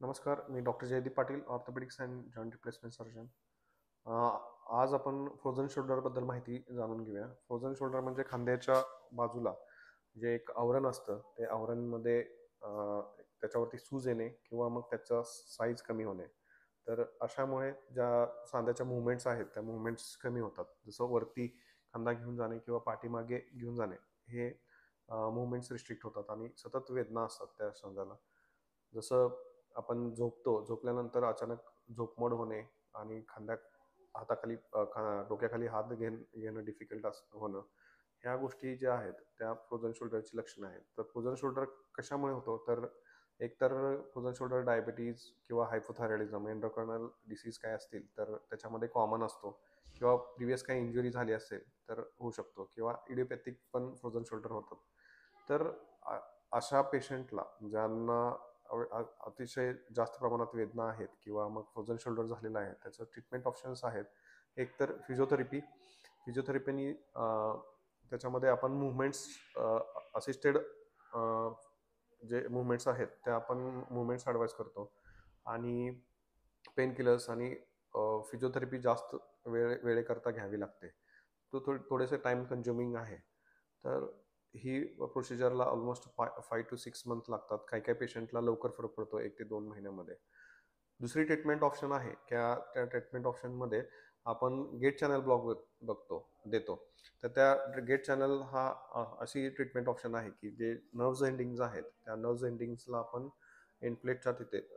नमस्कार, मी doctor Jaydeep Patil, orthopaedics and joint replacement surgeon. आज आपण फ्रोझन शोल्डरबद्दल माहिती जाणून घेऊया. फ्रोझन शोल्डर म्हणजे खांद्याच्या बाजूला जे एक आवरण असतं, ते आवरणमध्ये त्याच्यावरती सूज येणे किंवा मग त्याचा साईज कमी होणे. तर अशामुळे ज्या सांध्याच्या मुवमेंट्स आहेत, त्या मुवमेंट्स कमी होतात. जसं वरती खांदा घेऊन जाणे किंवा पाठीमागे घेऊन जाणे, हे मुवमेंट्स रिस्ट्रिक्ट होतात आणि सतत वेदना असतात त्या सांध्याला. जसं आपण झोपल्यानंतर अचानक झोपमोड होणे आणि हाताखाली डोक्याखाली हात घेणं डिफिकल्ट होणं, ह्या गोष्टी ज्या आहेत त्या फ्रोझन शोल्डरची लक्षणं आहेत. तर फ्रोझन शोल्डर कशामुळे होतो, तर एकतर फ्रोझन शोल्डर डायबिटीज किंवा हायपोथायरॉइडिझम, एंडोक्रायनल डिसीज काय असतील तर त्याच्यामध्ये कॉमन असतो, किंवा प्रिव्हियस काही इंजुरी झाली असेल तर होऊ शकतो, किंवा इडिओपॅथिक पण फ्रोझन शोल्डर होतात. तर अशा पेशंटला ज्यांना अतिशय जास्त प्रमाणात वेदना आहेत किंवा मग फ्रोझन शोल्डर झालेला आहे, त्याचं ट्रीटमेंट ऑप्शन्स आहेत. एक तर फिजिओथेरपीनी त्याच्यामध्ये आपण मुवमेंट्स असिस्टेड जे मुवमेंट्स आहेत त्या आपण मुवमेंट्स ॲडवाईज करतो. आणि पेन किलर्स आणि फिजिओथेरपी जास्त वेळेकरता घ्यावी लागते. तो थोडेसे टाईम कन्झ्युमिंग आहे. तर ही प्रोसिजरला ऑलमोस्ट 5 to 6 मंथ लागतात. काही काही पेशंटला लवकर फरक पडतो 1 ते 2 महिन्यामध्ये. दुसरी ट्रीटमेंट ऑप्शन आहे, त्या ट्रीटमेंट ऑप्शनमध्ये आपण गेट चॅनल ब्लॉक देतो. तर त्या गेट चॅनल हा अशी ट्रीटमेंट ऑप्शन आहे की जे नर्व्स एंडिंग्स आहेत, त्या नर्व्स एंडिंग्सला आपण एंडप्लेटच्या तिथे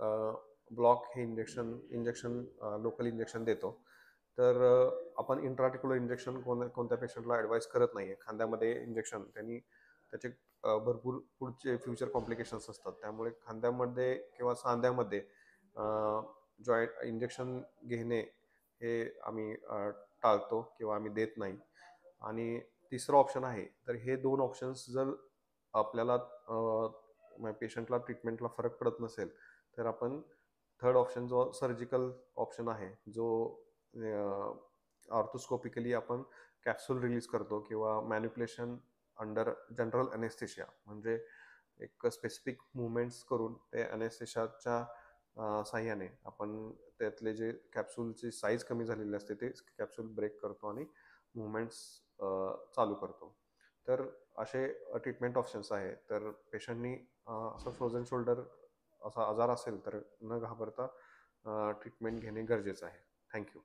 ब्लॉक हे इंजेक्शन लोकल इंजेक्शन देतो. तर आपण इंट्राटिक्युलर इंजेक्शन कोणत्या पेशंटला ॲडवाईस करत नाही आहे. खांद्यामध्ये इंजेक्शन त्याचे भरपूर पुढचे फ्युचर कॉम्प्लिकेशन्स असतात. त्यामुळे खांद्यामध्ये किंवा सांध्यामध्ये जॉईंट इंजेक्शन घेणे हे आम्ही टाळतो किंवा आम्ही देत नाही. आणि तिसरं ऑप्शन आहे, तर हे 2 ऑप्शन्स जर आपल्याला पेशंटला ट्रीटमेंटला फरक पडत नसेल, तर आपण थर्ड ऑप्शन जो सर्जिकल ऑप्शन आहे, जो ऑर्थोस्कोपिकली आपण कॅप्सूल रिलीज करतो किंवा मॅनिप्युलेशन अंडर जनरल अनेस्थेशिया, म्हणजे एक स्पेसिफिक मुवमेंट्स करून ते अनेस्थेशियाच्या साह्याने आपण त्यातले जे कॅप्सूलची साईज कमी झालेली असते ते कॅप्सूल ब्रेक करतो आणि मुवमेंट्स चालू करतो. तर असे ट्रीटमेंट ऑप्शन्स आहे. तर पेशंटनी असं फ्रोझन शोल्डर असा आजार असेल तर न घाबरता ट्रीटमेंट घेणे गरजेचं आहे. थँक्यू.